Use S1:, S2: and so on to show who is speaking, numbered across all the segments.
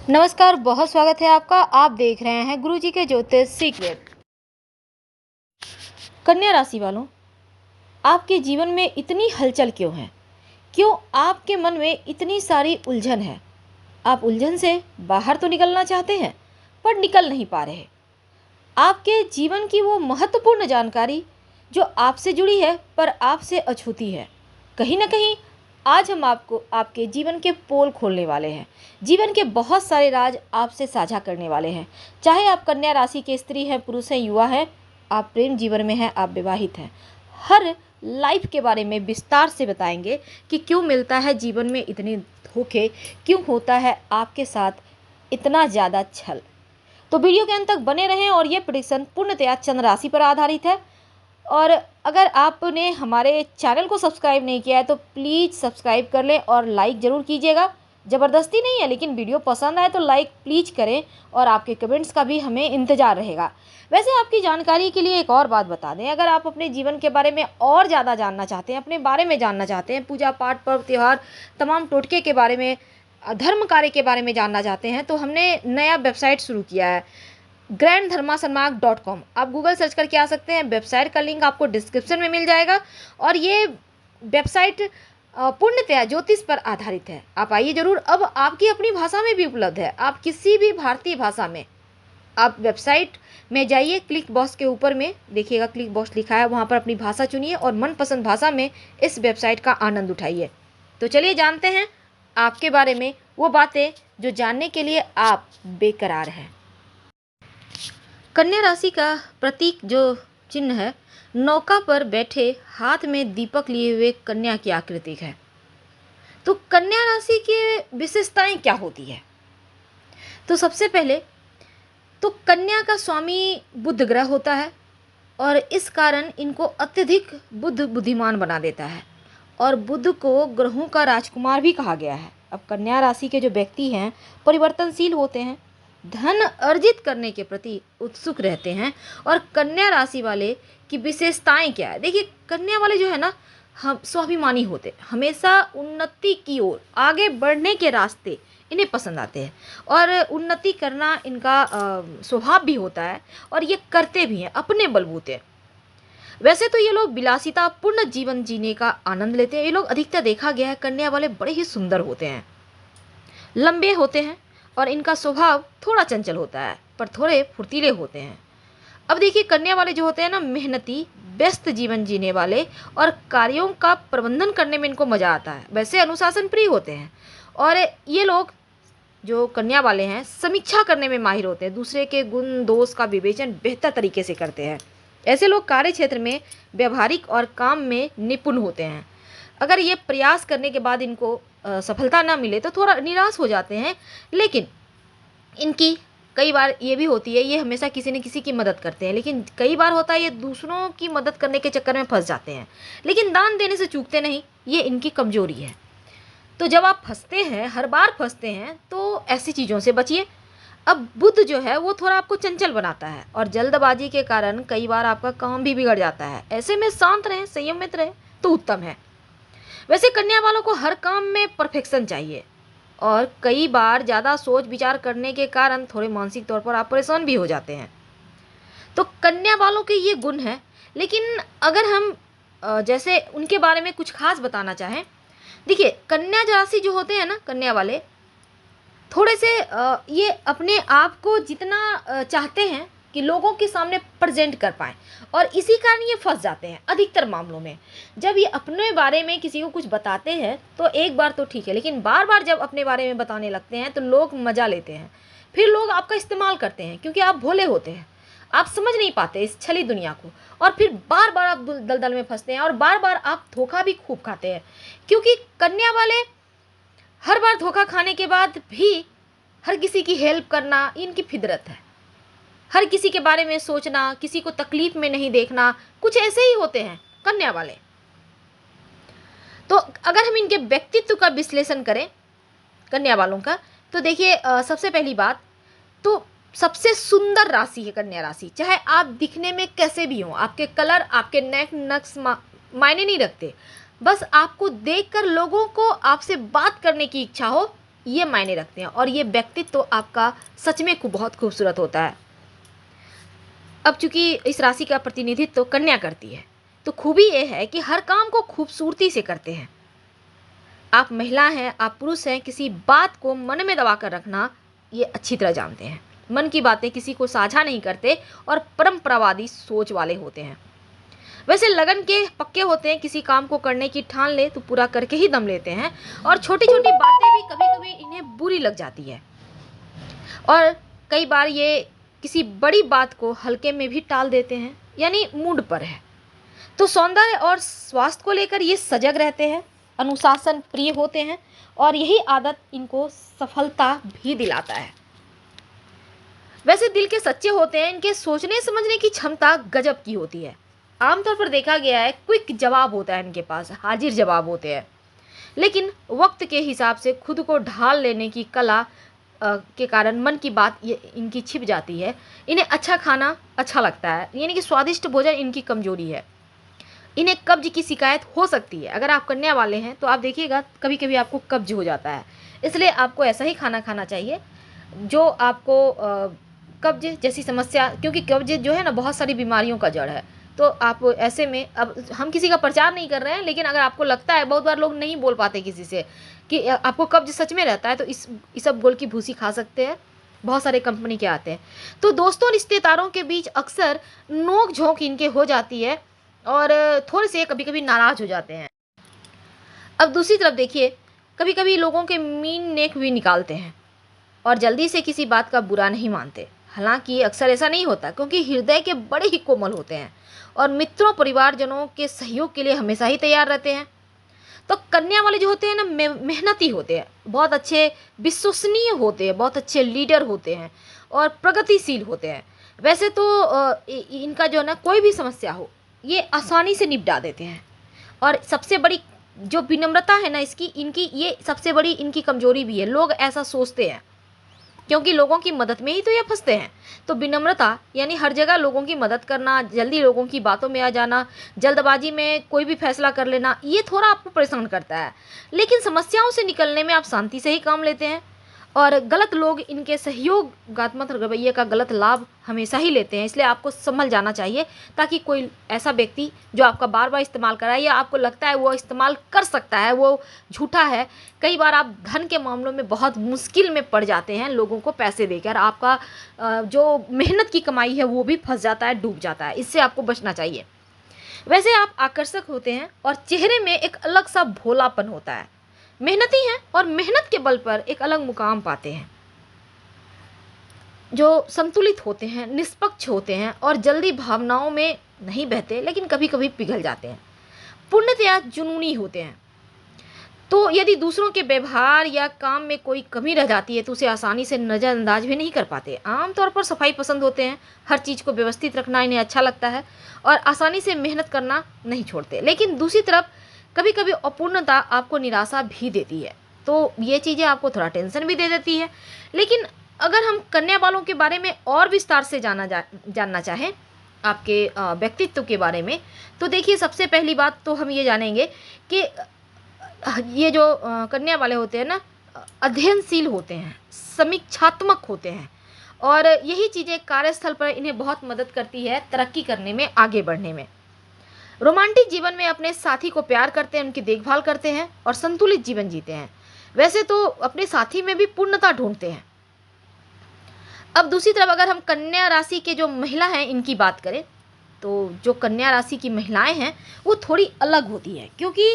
S1: नमस्कार, बहुत स्वागत है आपका। आप देख रहे हैं गुरुजी के ज्योतिष सीक्रेट। कन्या राशि वालों, आपके जीवन में इतनी हलचल क्यों है? क्यों आपके मन में इतनी सारी उलझन है? आप उलझन से बाहर तो निकलना चाहते हैं पर निकल नहीं पा रहे। आपके जीवन की वो महत्वपूर्ण जानकारी जो आपसे जुड़ी है पर आपसे अछूती है। कहीं ना कहीं आज हम आपको आपके जीवन के पोल खोलने वाले हैं। जीवन के बहुत सारे राज आपसे साझा करने वाले हैं। चाहे आप कन्या राशि के स्त्री हैं, पुरुष हैं, युवा हैं, आप प्रेम जीवन में हैं, आप विवाहित हैं, हर लाइफ के बारे में विस्तार से बताएंगे कि क्यों मिलता है जीवन में इतने धोखे, क्यों होता है आपके साथ इतना ज़्यादा छल। तो वीडियो के अंत तक बने रहें और ये प्रेडिक्शन पूर्णतया चंद्र राशि पर आधारित है। और अगर आपने हमारे चैनल को सब्सक्राइब नहीं किया है तो प्लीज़ सब्सक्राइब कर लें और लाइक ज़रूर कीजिएगा। ज़बरदस्ती नहीं है, लेकिन वीडियो पसंद आए तो लाइक प्लीज़ करें और आपके कमेंट्स का भी हमें इंतज़ार रहेगा। वैसे आपकी जानकारी के लिए एक और बात बता दें, अगर आप अपने जीवन के बारे में और ज़्यादा जानना चाहते हैं, अपने बारे में जानना चाहते हैं, पूजा पाठ, पर्व त्यौहार, तमाम टोटके के बारे में, धर्म कार्य के बारे में जानना चाहते हैं, तो हमने नया वेबसाइट शुरू किया है grandharmasarmak.com। आप गूगल सर्च करके आ सकते हैं। वेबसाइट का लिंक आपको डिस्क्रिप्शन में मिल जाएगा। और ये वेबसाइट पूर्णतया ज्योतिष पर आधारित है। आप आइए जरूर। अब आपकी अपनी भाषा में भी उपलब्ध है। आप किसी भी भारतीय भाषा में आप वेबसाइट में जाइए, क्लिक बॉक्स के ऊपर में देखिएगा, क्लिक बॉक्स लिखा है, वहाँ पर अपनी भाषा चुनिए और मनपसंद भाषा में इस वेबसाइट का आनंद उठाइए। तो चलिए जानते हैं आपके बारे में वो बातें जो जानने के लिए आप बेकरार हैं। कन्या राशि का प्रतीक जो चिन्ह है, नौका पर बैठे हाथ में दीपक लिए हुए कन्या की आकृति है। तो कन्या राशि की विशेषताएं क्या होती है? तो सबसे पहले तो कन्या का स्वामी बुध ग्रह होता है और इस कारण इनको अत्यधिक बुद्धिमान बना देता है और बुध को ग्रहों का राजकुमार भी कहा गया है। अब कन्या राशि के जो व्यक्ति हैं परिवर्तनशील होते हैं, धन अर्जित करने के प्रति उत्सुक रहते हैं। और कन्या राशि वाले की विशेषताएं क्या है? देखिए, कन्या वाले जो है ना, हम स्वाभिमानी होते, हमेशा उन्नति की ओर आगे बढ़ने के रास्ते इन्हें पसंद आते हैं और उन्नति करना इनका स्वभाव भी होता है और ये करते भी हैं अपने बलबूते। वैसे तो ये लोग विलासिता पूर्ण जीवन जीने का आनंद लेते हैं। ये लोग अधिकतर देखा गया है कन्या वाले बड़े ही सुंदर होते हैं, लंबे होते हैं और इनका स्वभाव थोड़ा चंचल होता है पर थोड़े फुर्तीले होते हैं। अब देखिए, कन्या वाले जो होते हैं ना, मेहनती, व्यस्त जीवन जीने वाले और कार्यों का प्रबंधन करने में इनको मज़ा आता है। वैसे अनुशासन प्रिय होते हैं और ये लोग जो कन्या वाले हैं समीक्षा करने में माहिर होते हैं, दूसरे के गुण दोष का विवेचन बेहतर तरीके से करते हैं। ऐसे लोग कार्य क्षेत्र में व्यवहारिक और काम में निपुण होते हैं। अगर ये प्रयास करने के बाद इनको सफलता ना मिले तो थोड़ा निराश हो जाते हैं, लेकिन इनकी कई बार ये भी होती है, ये हमेशा किसी न किसी की मदद करते हैं, लेकिन कई बार होता है ये दूसरों की मदद करने के चक्कर में फंस जाते हैं, लेकिन दान देने से चूकते नहीं, ये इनकी कमजोरी है। तो जब आप फंसते हैं, हर बार फंसते हैं, तो ऐसी चीज़ों से बचिए। अब बुध जो है वो थोड़ा आपको चंचल बनाता है और जल्दबाजी के कारण कई बार आपका काम भी बिगड़ जाता है। ऐसे में शांत रहें, संयमित रहें तो उत्तम है। वैसे कन्या वालों को हर काम में परफेक्शन चाहिए और कई बार ज़्यादा सोच विचार करने के कारण थोड़े मानसिक तौर पर आप परेशान भी हो जाते हैं। तो कन्या वालों के ये गुण हैं, लेकिन अगर हम जैसे उनके बारे में कुछ खास बताना चाहें, देखिए कन्या राशि जो होते हैं ना, कन्या वाले थोड़े से ये अपने आप को जितना चाहते हैं कि लोगों के सामने प्रेजेंट कर पाएँ और इसी कारण ये फंस जाते हैं अधिकतर मामलों में। जब ये अपने बारे में किसी को कुछ बताते हैं तो एक बार तो ठीक है, लेकिन बार बार जब अपने बारे में बताने लगते हैं तो लोग मज़ा लेते हैं, फिर लोग आपका इस्तेमाल करते हैं क्योंकि आप भोले होते हैं, आप समझ नहीं पाते इस छली दुनिया को, और फिर बार बार आप दलदल में फंसते हैं और बार बार आप धोखा भी खूब खाते हैं। क्योंकि कन्या वाले हर बार धोखा खाने के बाद भी हर किसी की हेल्प करना इनकी फितरत है। हर किसी के बारे में सोचना, किसी को तकलीफ में नहीं देखना, कुछ ऐसे ही होते हैं कन्या वाले। तो अगर हम इनके व्यक्तित्व का विश्लेषण करें कन्या वालों का, तो देखिए सबसे पहली बात तो सबसे सुंदर राशि है कन्या राशि। चाहे आप दिखने में कैसे भी हों, आपके कलर, आपके नेक नक्श मायने नहीं रखते, बस आपको देखकर लोगों को आपसे बात करने की इच्छा हो ये मायने रखते हैं और ये व्यक्तित्व तो आपका सच में बहुत खूबसूरत होता है। अब चूंकि इस राशि का प्रतिनिधित्व तो कन्या करती है, तो खूबी ये है कि हर काम को खूबसूरती से करते हैं। आप महिला हैं, आप पुरुष हैं, किसी बात को मन में दबा कर रखना ये अच्छी तरह जानते हैं। मन की बातें किसी को साझा नहीं करते और परंपरावादी सोच वाले होते हैं। वैसे लगन के पक्के होते हैं, किसी काम को करने की ठान ले तो पूरा करके ही दम लेते हैं और छोटी छोटी बातें भी कभी कभी इन्हें बुरी लग जाती है और कई बार ये किसी बड़ी बात को हल्के में भी टाल देते हैं, यानी मूड पर है। तो सौंदर्य और स्वास्थ्य को लेकर ये सजग रहते हैं, अनुशासन प्रिय होते हैं और यही आदत इनको सफलता भी दिलाता है। वैसे दिल के सच्चे होते हैं, इनके सोचने समझने की क्षमता गजब की होती है। आमतौर पर देखा गया है क्विक जवाब होता है इनके पास, हाजिर जवाब होते हैं, लेकिन वक्त के हिसाब से खुद को ढाल लेने की कला के कारण मन की बात ये इनकी छिप जाती है। इन्हें अच्छा खाना अच्छा लगता है, यानी कि स्वादिष्ट भोजन इनकी कमजोरी है। इन्हें कब्ज की शिकायत हो सकती है। अगर आप कन्या वाले हैं तो आप देखिएगा कभी कभी आपको कब्ज हो जाता है, इसलिए आपको ऐसा ही खाना खाना चाहिए जो आपको कब्ज जैसी समस्या, क्योंकि कब्ज जो है ना बहुत सारी बीमारियों का जड़ है। तो आप ऐसे में, अब हम किसी का प्रचार नहीं कर रहे हैं, लेकिन अगर आपको लगता है, बहुत बार लोग नहीं बोल पाते किसी से कि आपको कब्ज सच में रहता है, तो इस इसबगोल की भूसी खा सकते हैं, बहुत सारे कंपनी के आते हैं। तो दोस्तों रिश्तेदारों के बीच अक्सर नोक झोंक इनके हो जाती है और थोड़े से कभी कभी नाराज हो जाते हैं। अब दूसरी तरफ देखिए, कभी कभी लोगों के मीन नेक भी निकालते हैं और जल्दी से किसी बात का बुरा नहीं मानते। हालांकि अक्सर ऐसा नहीं होता, क्योंकि हृदय के बड़े ही कोमल होते हैं और मित्रों परिवारजनों के सहयोग के लिए हमेशा ही तैयार रहते हैं। तो कन्या वाले जो होते हैं ना, मेहनती होते हैं, बहुत अच्छे विश्वसनीय होते हैं, बहुत अच्छे लीडर होते हैं और प्रगतिशील होते हैं। वैसे तो इनका जो है ना, कोई भी समस्या हो ये आसानी से निपटा देते हैं और सबसे बड़ी जो विनम्रता है ना इसकी, इनकी ये सबसे बड़ी इनकी कमजोरी भी है। लोग ऐसा सोचते हैं, क्योंकि लोगों की मदद में ही तो ये फंसते हैं। तो विनम्रता यानी हर जगह लोगों की मदद करना, जल्दी लोगों की बातों में आ जाना, जल्दबाजी में कोई भी फैसला कर लेना, ये थोड़ा आपको परेशान करता है। लेकिन समस्याओं से निकलने में आप शांति से ही काम लेते हैं और गलत लोग इनके सहयोगात्मक रवैये का गलत लाभ हमेशा ही लेते हैं। इसलिए आपको संभल जाना चाहिए, ताकि कोई ऐसा व्यक्ति जो आपका बार बार इस्तेमाल कराए या आपको लगता है वो इस्तेमाल कर सकता है, वो झूठा है। कई बार आप धन के मामलों में बहुत मुश्किल में पड़ जाते हैं, लोगों को पैसे देकर आपका जो मेहनत की कमाई है वो भी फंस जाता है, डूब जाता है। इससे आपको बचना चाहिए। वैसे आप आकर्षक होते हैं और चेहरे में एक अलग सा भोलापन होता है। मेहनती हैं और मेहनत के बल पर एक अलग मुकाम पाते हैं। जो संतुलित होते हैं, निष्पक्ष होते हैं और जल्दी भावनाओं में नहीं बहते, लेकिन कभी कभी पिघल जाते हैं। पूर्णतया जुनूनी होते हैं। तो यदि दूसरों के व्यवहार या काम में कोई कमी रह जाती है तो उसे आसानी से नज़रअंदाज भी नहीं कर पाते। आमतौर पर सफाई पसंद होते हैं, हर चीज़ को व्यवस्थित रखना इन्हें अच्छा लगता है और आसानी से मेहनत करना नहीं छोड़ते। लेकिन दूसरी तरफ कभी कभी अपूर्णता आपको निराशा भी देती है, तो ये चीज़ें आपको थोड़ा टेंशन भी दे देती है। लेकिन अगर हम कन्या वालों के बारे में और विस्तार से जानना चाहें, आपके व्यक्तित्व के बारे में, तो देखिए सबसे पहली बात तो हम ये जानेंगे कि ये जो कन्या वाले होते हैं ना, अध्ययनशील होते हैं, समीक्षात्मक होते हैं और यही चीज़ें कार्यस्थल पर इन्हें बहुत मदद करती है तरक्की करने में, आगे बढ़ने में। रोमांटिक जीवन में अपने साथी को प्यार करते हैं, उनकी देखभाल करते हैं और संतुलित जीवन जीते हैं। वैसे तो अपने साथी में भी पूर्णता ढूंढते हैं। अब दूसरी तरफ अगर हम कन्या राशि के जो महिला हैं इनकी बात करें, तो जो कन्या राशि की महिलाएं हैं वो थोड़ी अलग होती है, क्योंकि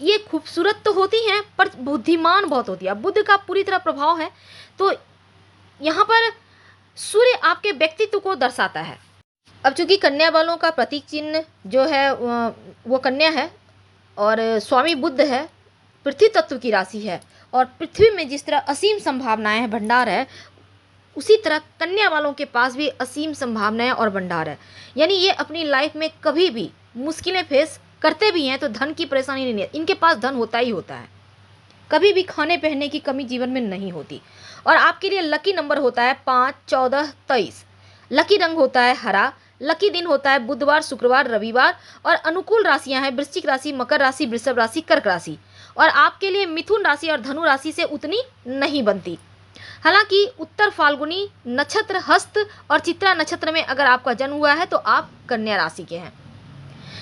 S1: ये खूबसूरत तो होती हैं पर बुद्धिमान बहुत होती है। बुद्ध का पूरी तरह प्रभाव है। तो यहाँ पर सूर्य आपके व्यक्तित्व को दर्शाता है। अब चूंकि कन्या वालों का प्रतीक चिन्ह जो है वो कन्या है और स्वामी बुद्ध है, पृथ्वी तत्व की राशि है और पृथ्वी में जिस तरह असीम संभावनाएं हैं, भंडार है, उसी तरह कन्या वालों के पास भी असीम संभावनाएं और भंडार है। यानी ये अपनी लाइफ में कभी भी मुश्किलें फेस करते भी हैं तो धन की परेशानी नहीं है, इनके पास धन होता ही होता है। कभी भी खाने पहनने की कमी जीवन में नहीं होती। और आपके लिए लकी नंबर होता है 5, 14, 23। लकी रंग होता है हरा। लकी दिन होता है बुधवार, शुक्रवार, रविवार और अनुकूल राशियां हैं वृश्चिक राशि, मकर राशि, वृषभ राशि, कर्क राशि। और आपके लिए मिथुन राशि और धनु राशि से उतनी नहीं बनती। हालांकि उत्तर फाल्गुनी नक्षत्र, हस्त और चित्रा नक्षत्र में अगर आपका जन्म हुआ है तो आप कन्या राशि के हैं।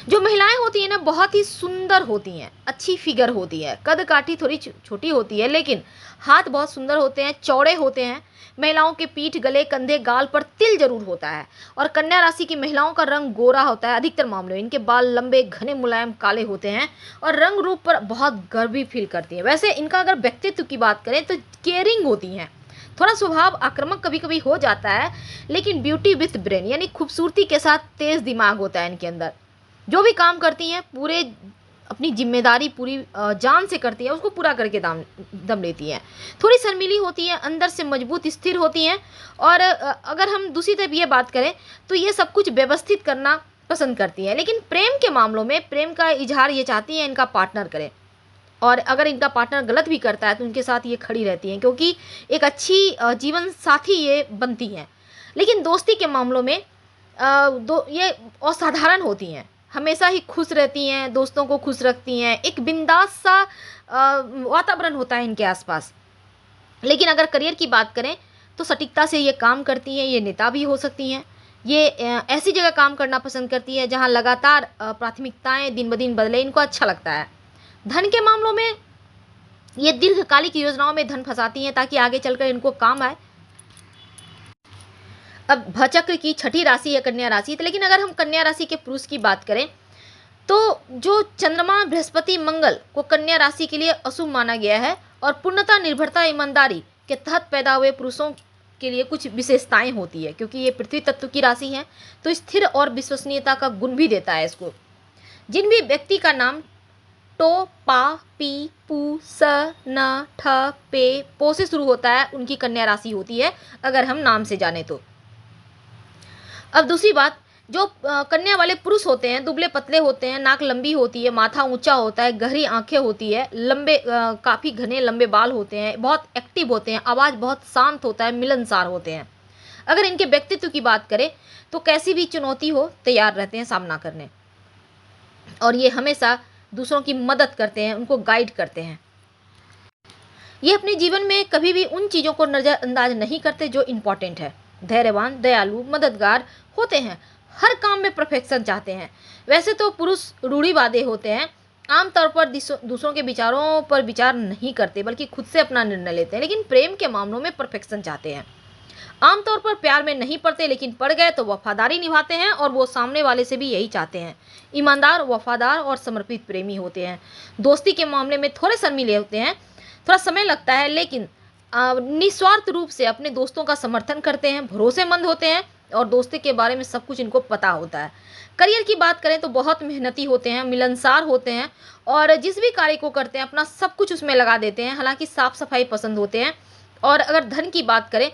S1: जो महिलाएं होती हैं ना, बहुत ही सुंदर होती हैं, अच्छी फिगर होती है, कद काठी थोड़ी छोटी होती है, लेकिन हाथ बहुत सुंदर होते हैं, चौड़े होते हैं। महिलाओं के पीठ, गले, कंधे, गाल पर तिल जरूर होता है। और कन्या राशि की महिलाओं का रंग गोरा होता है अधिकतर मामलों में। इनके बाल लंबे, घने, मुलायम, काले होते हैं और रंग रूप पर बहुत गर्व भी फील करती है। वैसे इनका अगर व्यक्तित्व की बात करें तो केयरिंग होती हैं, थोड़ा स्वभाव आक्रामक कभी कभी हो जाता है, लेकिन ब्यूटी विथ ब्रेन यानी खूबसूरती के साथ तेज दिमाग होता है इनके अंदर। जो भी काम करती हैं पूरे अपनी जिम्मेदारी पूरी जान से करती है, उसको पूरा करके दम लेती हैं। थोड़ी शर्मीली होती है, अंदर से मजबूत स्थिर होती हैं। और अगर हम दूसरी तरफ ये बात करें तो ये सब कुछ व्यवस्थित करना पसंद करती हैं। लेकिन प्रेम के मामलों में प्रेम का इजहार ये चाहती हैं इनका पार्टनर करे, और अगर इनका पार्टनर गलत भी करता है तो उनके साथ ये खड़ी रहती हैं, क्योंकि एक अच्छी जीवन साथी ये बनती हैं। लेकिन दोस्ती के मामलों में ये असाधारण होती हैं, हमेशा ही खुश रहती हैं, दोस्तों को खुश रखती हैं, एक बिंदास सा वातावरण होता है इनके आसपास। लेकिन अगर करियर की बात करें तो सटीकता से ये काम करती हैं, ये नेता भी हो सकती हैं। ये ऐसी जगह काम करना पसंद करती है जहां लगातार प्राथमिकताएं दिन ब दिन बदले, इनको अच्छा लगता है। धन के मामलों में ये दीर्घकालिक योजनाओं में धन फंसाती हैं ताकि आगे चलकर इनको काम आए। अब भचक्र की छठी राशि है कन्या राशि। तो लेकिन अगर हम कन्या राशि के पुरुष की बात करें तो जो चंद्रमा, बृहस्पति, मंगल को कन्या राशि के लिए अशुभ माना गया है, और पूर्णता, निर्भरता, ईमानदारी के तहत पैदा हुए पुरुषों के लिए कुछ विशेषताएं होती है, क्योंकि ये पृथ्वी तत्व की राशि है तो स्थिर और विश्वसनीयता का गुण भी देता है इसको। जिन भी व्यक्ति का नाम टो, पा, पी, पू, स, न, ठ, पे, पो से शुरू होता है उनकी कन्या राशि होती है, अगर हम नाम से जाने तो। अब दूसरी बात, जो कन्या वाले पुरुष होते हैं दुबले पतले होते हैं, नाक लंबी होती है, माथा ऊंचा होता है, गहरी आंखें होती है, लंबे काफ़ी घने लंबे बाल होते हैं, बहुत एक्टिव होते हैं, आवाज़ बहुत शांत होता है, मिलनसार होते हैं। अगर इनके व्यक्तित्व की बात करें तो कैसी भी चुनौती हो तैयार रहते हैं सामना करने, और ये हमेशा दूसरों की मदद करते हैं, उनको गाइड करते हैं। ये अपने जीवन में कभी भी उन चीज़ों को नज़रअंदाज नहीं करते जो इम्पोर्टेंट है। धैर्यवान, दयालु, मददगार होते हैं, हर काम में परफेक्शन चाहते हैं। वैसे तो पुरुष रूढ़िवादी होते हैं, आमतौर पर दूसरों के विचारों पर विचार नहीं करते बल्कि खुद से अपना निर्णय लेते हैं, लेकिन प्रेम के मामलों में परफेक्शन चाहते हैं। आमतौर पर प्यार में नहीं पड़ते, लेकिन पड़ गए तो वफादारी निभाते हैं, और वो सामने वाले से भी यही चाहते हैं। ईमानदार, वफादार और समर्पित प्रेमी होते हैं। दोस्ती के मामले में थोड़े शर्मीले होते हैं, थोड़ा समय लगता है, लेकिन निस्वार्थ रूप से अपने दोस्तों का समर्थन करते हैं, भरोसेमंद होते हैं, और दोस्ती के बारे में सब कुछ इनको पता होता है। करियर की बात करें तो बहुत मेहनती होते हैं, मिलनसार होते हैं, और जिस भी कार्य को करते हैं अपना सब कुछ उसमें लगा देते हैं। हालांकि साफ सफाई पसंद होते हैं। और अगर धन की बात करें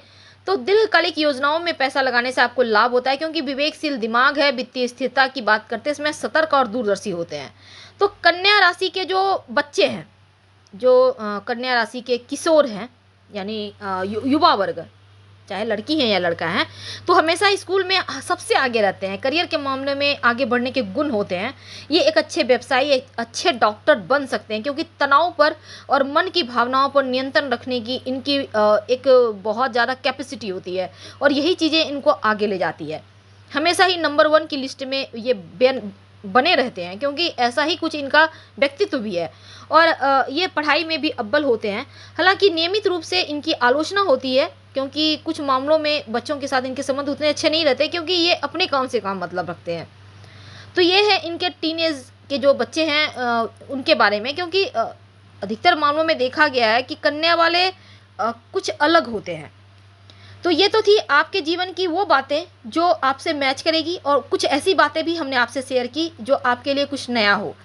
S1: तो दीर्घकालिक योजनाओं में पैसा लगाने से आपको लाभ होता है, क्योंकि विवेकशील दिमाग है। वित्तीय स्थिरता की बात करते हैं, इसमें सतर्क और दूरदर्शी होते हैं। तो कन्या राशि के जो बच्चे हैं, जो कन्या राशि के किशोर हैं, यानी युवा वर्ग, चाहे लड़की है या लड़का है, तो हमेशा स्कूल में सबसे आगे रहते हैं। करियर के मामले में आगे बढ़ने के गुण होते हैं। ये एक अच्छे व्यवसायी, एक अच्छे डॉक्टर बन सकते हैं, क्योंकि तनाव पर और मन की भावनाओं पर नियंत्रण रखने की इनकी एक बहुत ज़्यादा कैपेसिटी होती है, और यही चीज़ें इनको आगे ले जाती है। हमेशा ही नंबर 1 की लिस्ट में ये बने रहते हैं, क्योंकि ऐसा ही कुछ इनका व्यक्तित्व भी है। और ये पढ़ाई में भी अव्वल होते हैं। हालांकि नियमित रूप से इनकी आलोचना होती है, क्योंकि कुछ मामलों में बच्चों के साथ इनके संबंध उतने अच्छे नहीं रहते, क्योंकि ये अपने काम से काम मतलब रखते हैं। तो ये है इनके टीनेज के जो बच्चे हैं उनके बारे में, क्योंकि अधिकतर मामलों में देखा गया है कि कन्या वाले कुछ अलग होते हैं। तो ये तो थी आपके जीवन की वो बातें जो आपसे मैच करेगी, और कुछ ऐसी बातें भी हमने आपसे शेयर की जो आपके लिए कुछ नया हो।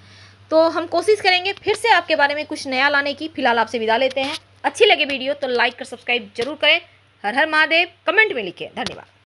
S1: तो हम कोशिश करेंगे फिर से आपके बारे में कुछ नया लाने की। फिलहाल आपसे विदा लेते हैं। अच्छी लगे वीडियो तो लाइक कर सब्सक्राइब जरूर करें। हर हर महादेव कमेंट में लिखें। धन्यवाद।